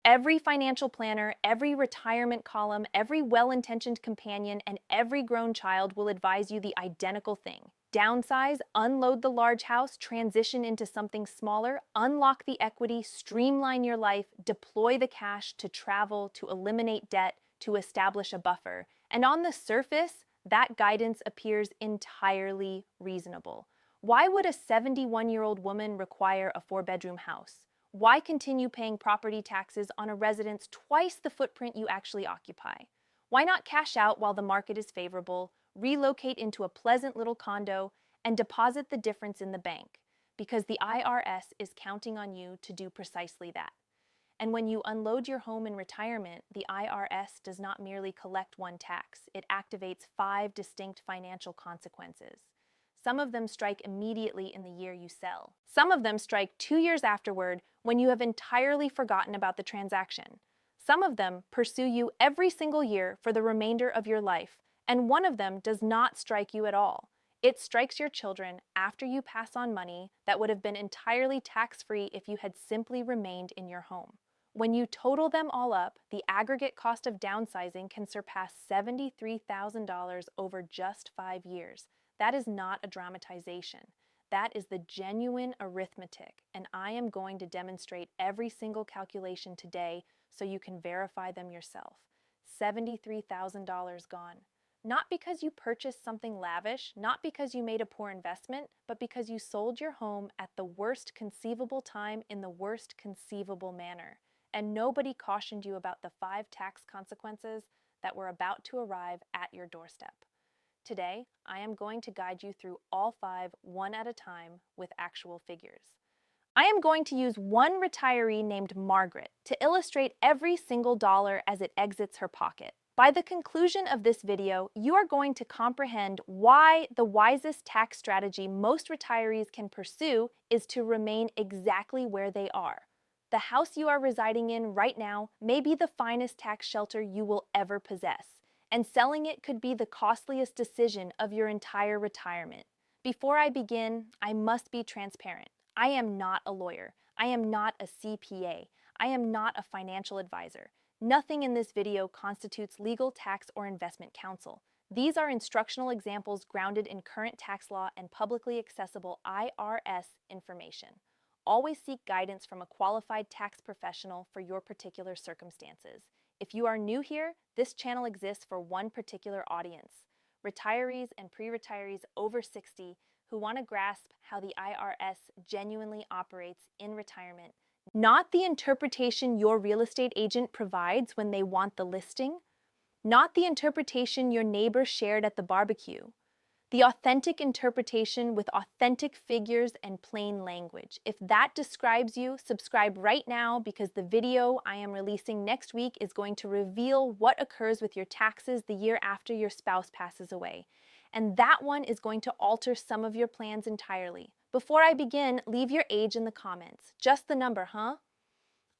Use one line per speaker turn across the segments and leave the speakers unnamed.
Every financial planner, every retirement column, every well-intentioned companion, and every grown child will advise you the identical thing. Downsize, unload the large house, transition into something smaller, unlock the equity, streamline your life, deploy the cash to travel, to eliminate debt, to establish a buffer. And on the surface, that guidance appears entirely reasonable. Why would a 71-year-old woman require a 4-bedroom house? Why continue paying property taxes on a residence twice the footprint you actually occupy? Why not cash out while the market is favorable, relocate into a pleasant little condo, and deposit the difference in the bank? Because the IRS is counting on you to do precisely that. And when you unload your home in retirement, the IRS does not merely collect one tax, it activates 5 distinct financial consequences. Some of them strike immediately in the year you sell. Some of them strike 2 years afterward when you have entirely forgotten about the transaction. Some of them pursue you every single year for the remainder of your life, and one of them does not strike you at all. It strikes your children after you pass on money that would have been entirely tax-free if you had simply remained in your home. When you total them all up, the aggregate cost of downsizing can surpass $73,000 over just 5 years. That is not a dramatization. That is the genuine arithmetic, and I am going to demonstrate every single calculation today so you can verify them yourself. $73,000 gone. Not because you purchased something lavish, not because you made a poor investment, but because you sold your home at the worst conceivable time in the worst conceivable manner. And nobody cautioned you about the 5 tax consequences that were about to arrive at your doorstep. Today, I am going to guide you through all 5 one at a time with actual figures. I am going to use one retiree named Margaret to illustrate every single dollar as it exits her pocket. By the conclusion of this video, you are going to comprehend why the wisest tax strategy most retirees can pursue is to remain exactly where they are. The house you are residing in right now may be the finest tax shelter you will ever possess, and selling it could be the costliest decision of your entire retirement. Before I begin, I must be transparent. I am not a lawyer. I am not a CPA. I am not a financial advisor. Nothing in this video constitutes legal, tax, or investment counsel. These are instructional examples grounded in current tax law and publicly accessible IRS information. Always seek guidance from a qualified tax professional for your particular circumstances. If you are new here, this channel exists for one particular audience: retirees and pre-retirees over 60 who want to grasp how the IRS genuinely operates in retirement, not the interpretation your real estate agent provides when they want the listing, not the interpretation your neighbor shared at the barbecue. The authentic interpretation with authentic figures and plain language. If that describes you, subscribe right now because the video I am releasing next week is going to reveal what occurs with your taxes the year after your spouse passes away. And that one is going to alter some of your plans entirely. Before I begin, leave your age in the comments. Just the number, huh?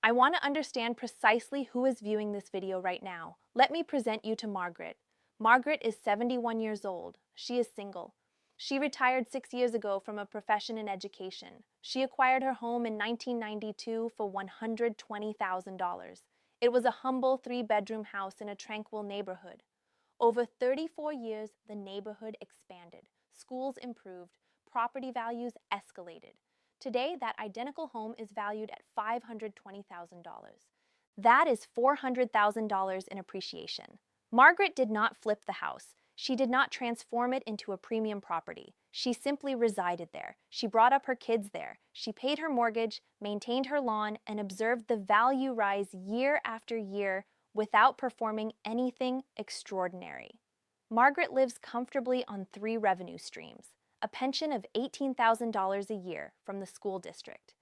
I want to understand precisely who is viewing this video right now. Let me present you to Margaret. Margaret is 71 years old. She is single. She retired 6 years ago from a profession in education. She acquired her home in 1992 for $120,000. It was a humble 3-bedroom house in a tranquil neighborhood. Over 34 years, the neighborhood expanded. Schools improved. Property values escalated. Today, that identical home is valued at $520,000. That is $400,000 in appreciation. Margaret did not flip the house. She did not transform it into a premium property. She simply resided there. She brought up her kids there. She paid her mortgage, maintained her lawn, and observed the value rise year after year without performing anything extraordinary. Margaret lives comfortably on 3 revenue streams: a pension of $18,000 a year from the school district,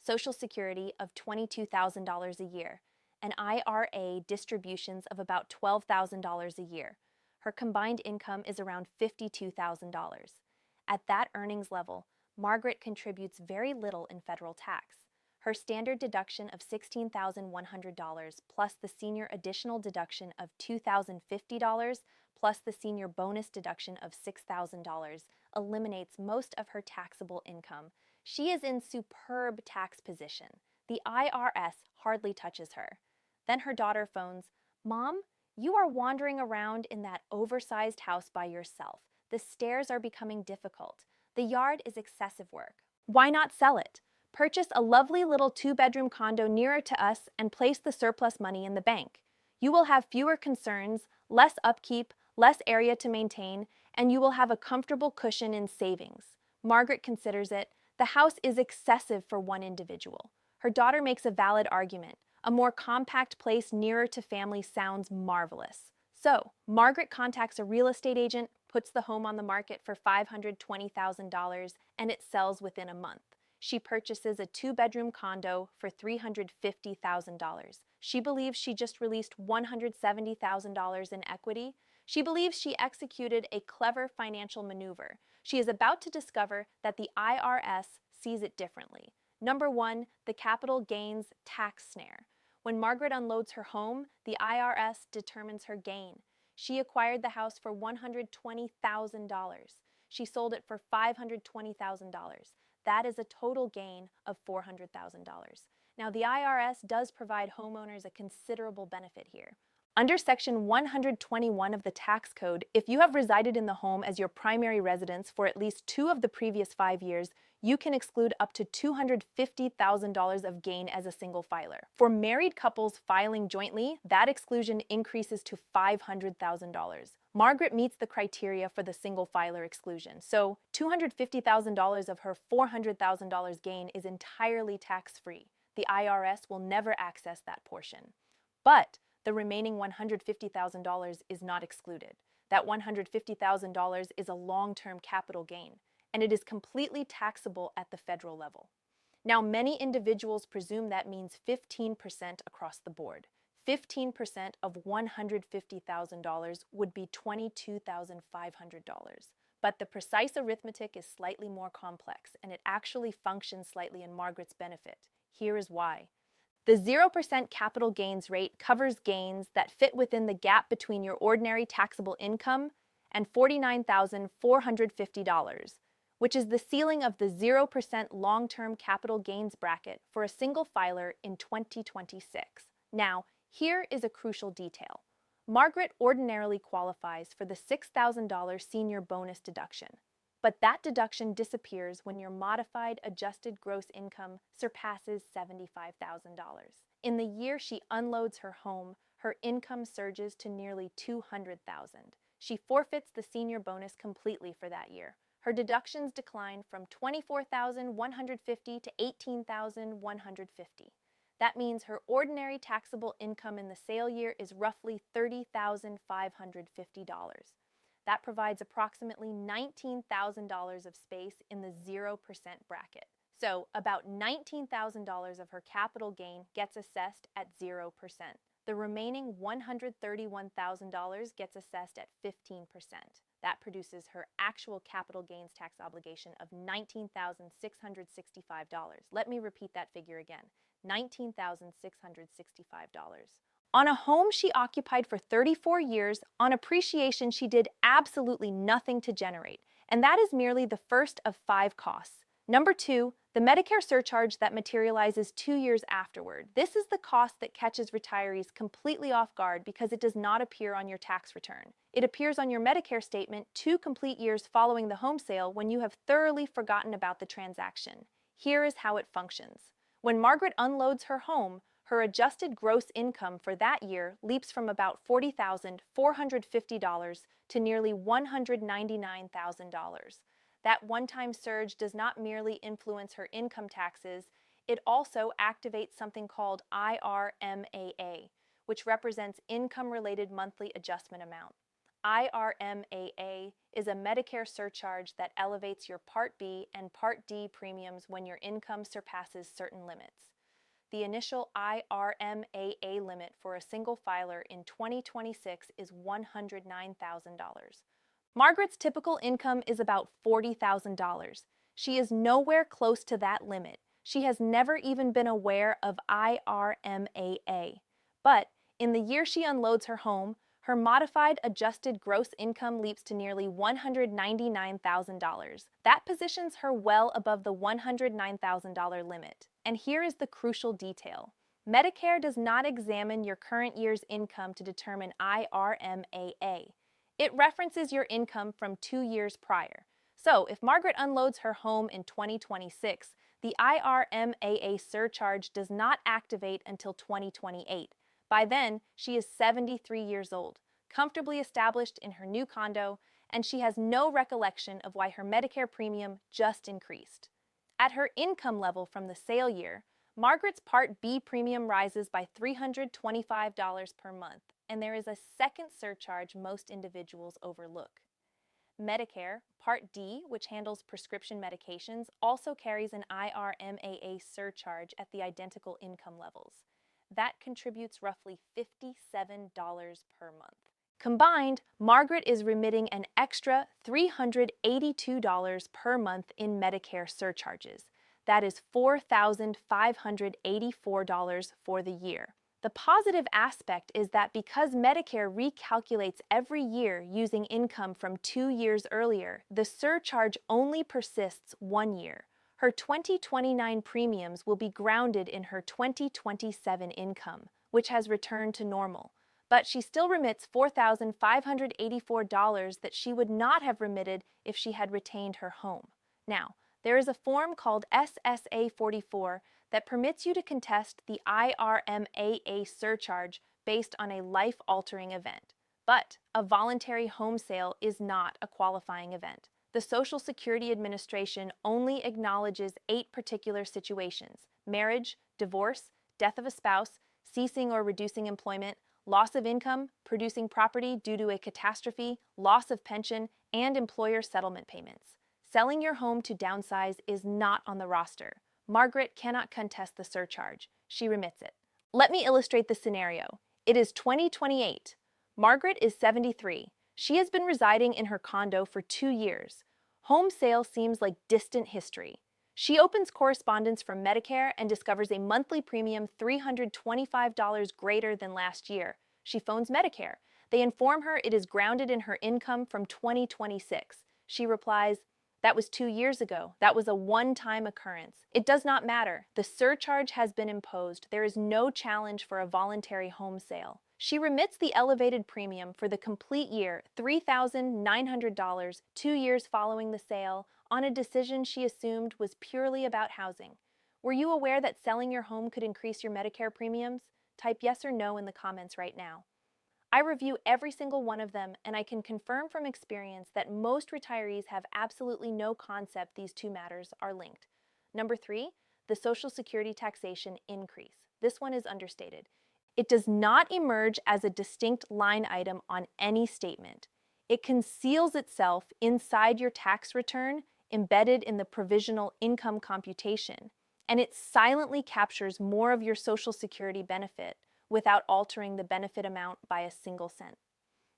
Social Security of $22,000 a year, and IRA distributions of about $12,000 a year. Her combined income is around $52,000. At that earnings level, Margaret contributes very little in federal tax. Her standard deduction of $16,100 plus the senior additional deduction of $2,050 plus the senior bonus deduction of $6,000 eliminates most of her taxable income. She is in superb tax position. The IRS hardly touches her. Then her daughter phones, "Mom, you are wandering around in that oversized house by yourself. The stairs are becoming difficult. The yard is excessive work. Why not sell it? Purchase a lovely little two-bedroom condo nearer to us and place the surplus money in the bank. You will have fewer concerns, less upkeep, less area to maintain, and you will have a comfortable cushion in savings." Margaret considers it. The house is excessive for one individual. Her daughter makes a valid argument. A more compact place nearer to family sounds marvelous. So, Margaret contacts a real estate agent, puts the home on the market for $520,000, and it sells within a month. She purchases a two-bedroom condo for $350,000. She believes she just released $170,000 in equity. She believes she executed a clever financial maneuver. She is about to discover that the IRS sees it differently. Number one, the capital gains tax snare. When Margaret unloads her home, the IRS determines her gain. She acquired the house for $120,000. She sold it for $520,000. That is a total gain of $400,000. Now, the IRS does provide homeowners a considerable benefit here. Under Section 121 of the tax code, if you have resided in the home as your primary residence for at least 2 of the previous 5 years, you can exclude up to $250,000 of gain as a single filer. For married couples filing jointly, that exclusion increases to $500,000. Margaret meets the criteria for the single filer exclusion, so $250,000 of her $400,000 gain is entirely tax-free. The IRS will never access that portion. But the remaining $150,000 is not excluded. That $150,000 is a long-term capital gain, and it is completely taxable at the federal level. Now, many individuals presume that means 15% across the board. 15% of $150,000 would be $22,500. But the precise arithmetic is slightly more complex, and it actually functions slightly in Margaret's benefit. Here is why. The 0% capital gains rate covers gains that fit within the gap between your ordinary taxable income and $49,450, which is the ceiling of the 0% long-term capital gains bracket for a single filer in 2026. Now, here is a crucial detail. Margaret ordinarily qualifies for the $6,000 senior bonus deduction, but that deduction disappears when your modified adjusted gross income surpasses $75,000. In the year she unloads her home, her income surges to nearly $200,000. She forfeits the senior bonus completely for that year. Her deductions decline from $24,150 to $18,150. That means her ordinary taxable income in the sale year is roughly $30,550. That provides approximately $19,000 of space in the 0% bracket. So, about $19,000 of her capital gain gets assessed at 0%. The remaining $131,000 gets assessed at 15%. That produces her actual capital gains tax obligation of $19,665. Let me repeat that figure again. $19,665. On a home she occupied for 34 years, on appreciation she did absolutely nothing to generate, and that is merely the first of 5 costs. Number 2, the Medicare surcharge that materializes 2 years afterward. This is the cost that catches retirees completely off guard because it does not appear on your tax return. It appears on your Medicare statement 2 complete years following the home sale when you have thoroughly forgotten about the transaction. Here is how it functions. When Margaret unloads her home, her adjusted gross income for that year leaps from about $40,450 to nearly $199,000. That one-time surge does not merely influence her income taxes, it also activates something called IRMAA, which represents Income-Related Monthly Adjustment Amount. IRMAA is a Medicare surcharge that elevates your Part B and Part D premiums when your income surpasses certain limits. The initial IRMAA limit for a single filer in 2026 is $109,000. Margaret's typical income is about $40,000. She is nowhere close to that limit. She has never even been aware of IRMAA. But in the year she unloads her home, her modified adjusted gross income leaps to nearly $199,000. That positions her well above the $109,000 limit. And here is the crucial detail. Medicare does not examine your current year's income to determine IRMAA. It references your income from 2 years prior. So, if Margaret unloads her home in 2026, the IRMAA surcharge does not activate until 2028. By then, she is 73 years old, comfortably established in her new condo, and she has no recollection of why her Medicare premium just increased. At her income level from the sale year, Margaret's Part B premium rises by $325 per month, and there is a second surcharge most individuals overlook. Medicare, Part D, which handles prescription medications, also carries an IRMAA surcharge at the identical income levels. That contributes roughly $57 per month. Combined, Margaret is remitting an extra $382 per month in Medicare surcharges. That is $4,584 for the year. The positive aspect is that because Medicare recalculates every year using income from 2 years earlier, the surcharge only persists 1 year. Her 2029 premiums will be grounded in her 2027 income, which has returned to normal. But she still remits $4,584 that she would not have remitted if she had retained her home. Now, there is a form called SSA 44 that permits you to contest the IRMAA surcharge based on a life-altering event. But a voluntary home sale is not a qualifying event. The Social Security Administration only acknowledges 8 particular situations: marriage, divorce, death of a spouse, ceasing or reducing employment, loss of income, producing property due to a catastrophe, loss of pension, and employer settlement payments. Selling your home to downsize is not on the roster. Margaret cannot contest the surcharge. She remits it. Let me illustrate the scenario. It is 2028. Margaret is 73. She has been residing in her condo for 2 years. Home sale seems like distant history. She opens correspondence from Medicare and discovers a monthly premium $325 greater than last year. She phones Medicare. They inform her it is grounded in her income from 2026. She replies, "That was 2 years ago. That was a one-time occurrence. It does not matter. The surcharge has been imposed. There is no challenge for a voluntary home sale." She remits the elevated premium for the complete year, $3,900, 2 years following the sale, on a decision she assumed was purely about housing. Were you aware that selling your home could increase your Medicare premiums? Type yes or no in the comments right now. I review every single one of them, and I can confirm from experience that most retirees have absolutely no concept these two matters are linked. Number 3, the Social Security taxation increase. This one is understated. It does not emerge as a distinct line item on any statement. It conceals itself inside your tax return, embedded in the provisional income computation, and it silently captures more of your Social Security benefit without altering the benefit amount by a single cent.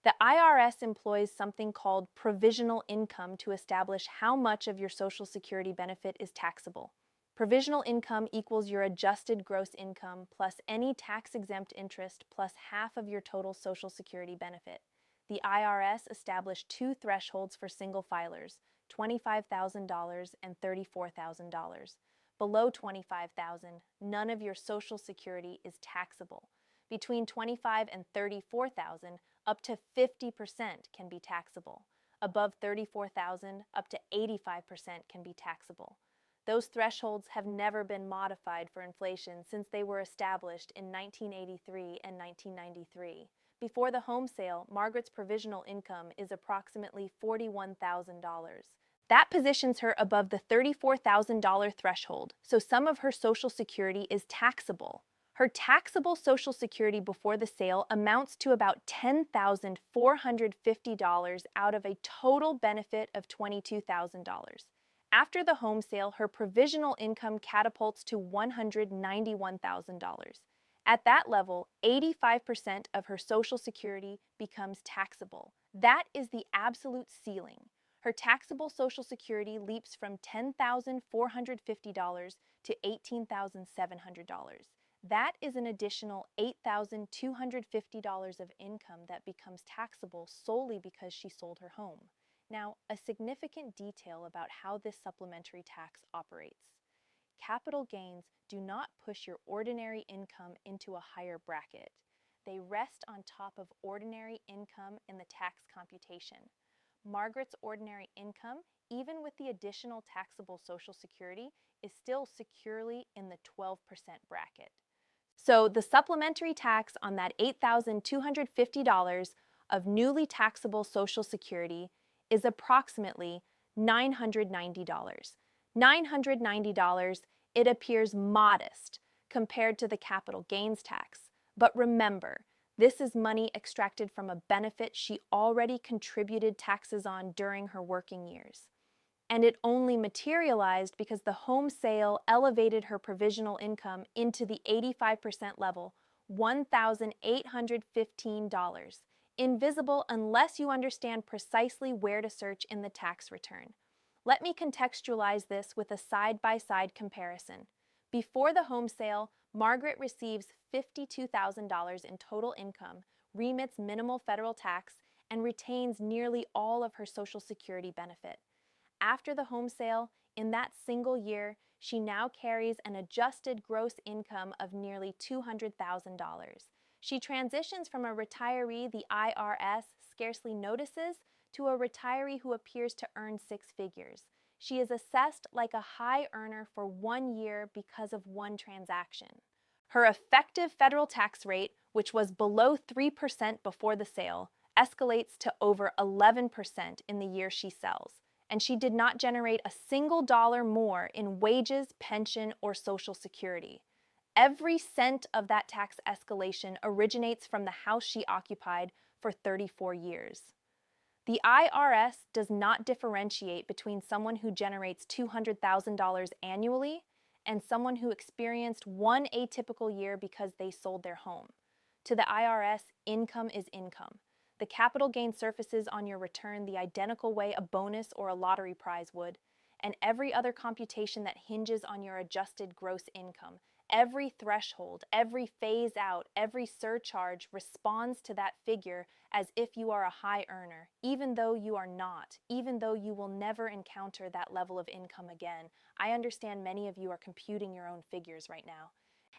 The IRS employs something called provisional income to establish how much of your Social Security benefit is taxable. Provisional income equals your adjusted gross income plus any tax-exempt interest plus half of your total Social Security benefit. The IRS established 2 thresholds for single filers, $25,000 and $34,000. Below $25,000, none of your Social Security is taxable. Between $25,000 and $34,000, up to 50% can be taxable. Above $34,000, up to 85% can be taxable. Those thresholds have never been modified for inflation since they were established in 1983 and 1993. Before the home sale, Margaret's provisional income is approximately $41,000. That positions her above the $34,000 threshold, so some of her Social Security is taxable. Her taxable Social Security before the sale amounts to about $10,450 out of a total benefit of $22,000. After the home sale, her provisional income catapults to $191,000. At that level, 85% of her Social Security becomes taxable. That is the absolute ceiling. Her taxable Social Security leaps from $10,450 to $18,700. That is an additional $8,250 of income that becomes taxable solely because she sold her home. Now, a significant detail about how this supplementary tax operates. Capital gains do not push your ordinary income into a higher bracket. They rest on top of ordinary income in the tax computation. Margaret's ordinary income, even with the additional taxable Social Security, is still securely in the 12% bracket. So the supplementary tax on that $8,250 of newly taxable Social Security is approximately $990. $990, it appears modest compared to the capital gains tax. But remember, this is money extracted from a benefit she already contributed taxes on during her working years. And it only materialized because the home sale elevated her provisional income into the 85% level, $1,815, invisible unless you understand precisely where to search in the tax return. Let me contextualize this with a side-by-side comparison. Before the home sale, Margaret receives $52,000 in total income, remits minimal federal tax, and retains nearly all of her Social Security benefit. After the home sale, in that single year, she now carries an adjusted gross income of nearly $200,000. She transitions from a retiree the IRS scarcely notices to a retiree who appears to earn six figures. She is assessed like a high earner for 1 year because of one transaction. Her effective federal tax rate, which was below 3% before the sale, escalates to over 11% in the year she sells. And she did not generate a single dollar more in wages, pension, or Social Security. Every cent of that tax escalation originates from the house she occupied for 34 years. The IRS does not differentiate between someone who generates $200,000 annually and someone who experienced one atypical year because they sold their home. To the IRS, income is income. The capital gain surfaces on your return the identical way a bonus or a lottery prize would, and every other computation that hinges on your adjusted gross income, every threshold, every phase out, every surcharge responds to that figure as if you are a high earner, even though you are not, even though you will never encounter that level of income again. I understand many of you are computing your own figures right now.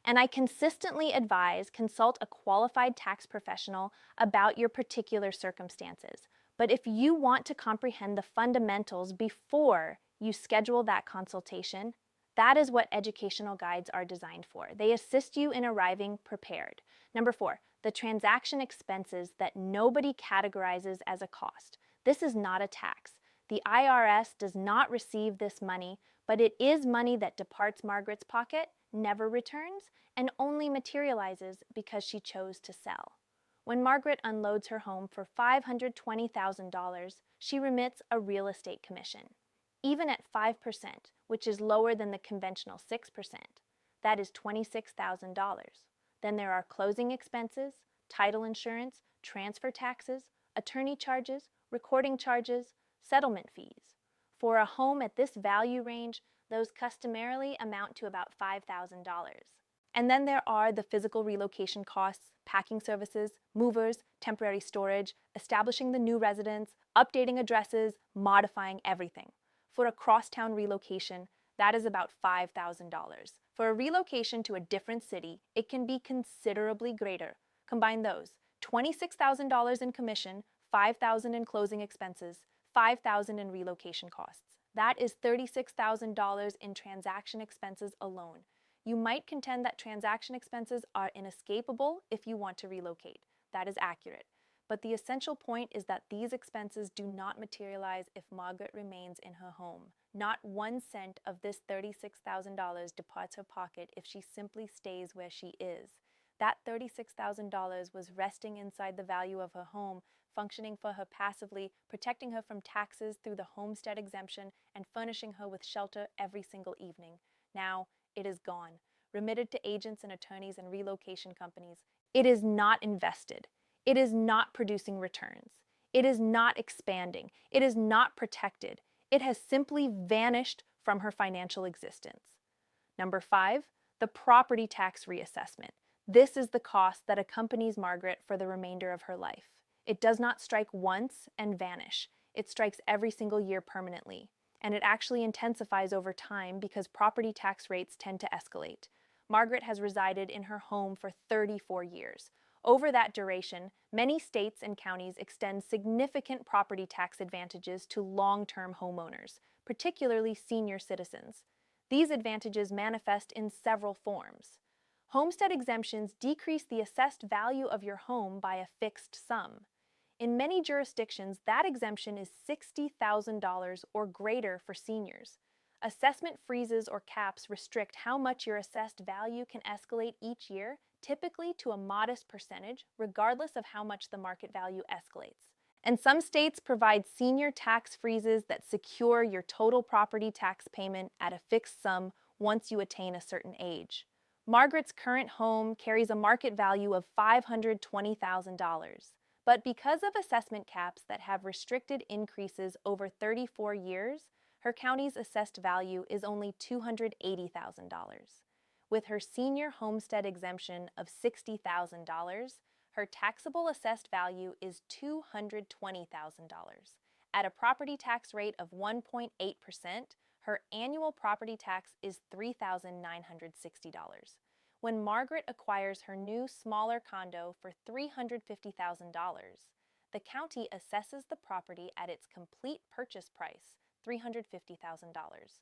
And I consistently advise consult a qualified tax professional about your particular circumstances. But if you want to comprehend the fundamentals before you schedule that consultation, that is what educational guides are designed for. They assist you in arriving prepared. Number 4, the transaction expenses that nobody categorizes as a cost. This is not a tax. The IRS does not receive this money, but it is money that departs Margaret's pocket, never returns, and only materializes because she chose to sell. When Margaret unloads her home for $520,000, she remits a real estate commission. Even at 5%, which is lower than the conventional 6%, that is $26,000. Then there are closing expenses, title insurance, transfer taxes, attorney charges, recording charges, settlement fees. For a home at this value range, those customarily amount to about $5,000. And then there are the physical relocation costs, packing services, movers, temporary storage, establishing the new residence, updating addresses, modifying everything. For a crosstown relocation, that is about $5,000. For a relocation to a different city, it can be considerably greater. Combine those: $26,000 in commission, $5,000 in closing expenses, $5,000 in relocation costs. That is $36,000 in transaction expenses alone. You might contend that transaction expenses are inescapable if you want to relocate. That is accurate. But the essential point is that these expenses do not materialize if Margaret remains in her home. Not 1 cent of this $36,000 departs her pocket if she simply stays where she is. That $36,000 was resting inside the value of her home, functioning for her passively, protecting her from taxes through the homestead exemption, and furnishing her with shelter every single evening. Now, it is gone, remitted to agents and attorneys and relocation companies. It is not invested. It is not producing returns. It is not expanding. It is not protected. It has simply vanished from her financial existence. Number 5, the property tax reassessment. This is the cost that accompanies Margaret for the remainder of her life. It does not strike once and vanish. It strikes every single year permanently. and it actually intensifies over time because property tax rates tend to escalate. Margaret has resided in her home for 34 years. Over that duration, many states and counties extend significant property tax advantages to long-term homeowners, particularly senior citizens. These advantages manifest in several forms. Homestead exemptions decrease the assessed value of your home by a fixed sum. In many jurisdictions, that exemption is $60,000 or greater for seniors. Assessment freezes or caps restrict how much your assessed value can escalate each year, typically to a modest percentage, regardless of how much the market value escalates. And some states provide senior tax freezes that secure your total property tax payment at a fixed sum once you attain a certain age. Margaret's current home carries a market value of $520,000. But because of assessment caps that have restricted increases over 34 years, her county's assessed value is only $280,000. With her senior homestead exemption of $60,000, her taxable assessed value is $220,000. At a property tax rate of 1.8%, her annual property tax is $3,960. When Margaret acquires her new, smaller condo for $350,000, the county assesses the property at its complete purchase price, $350,000.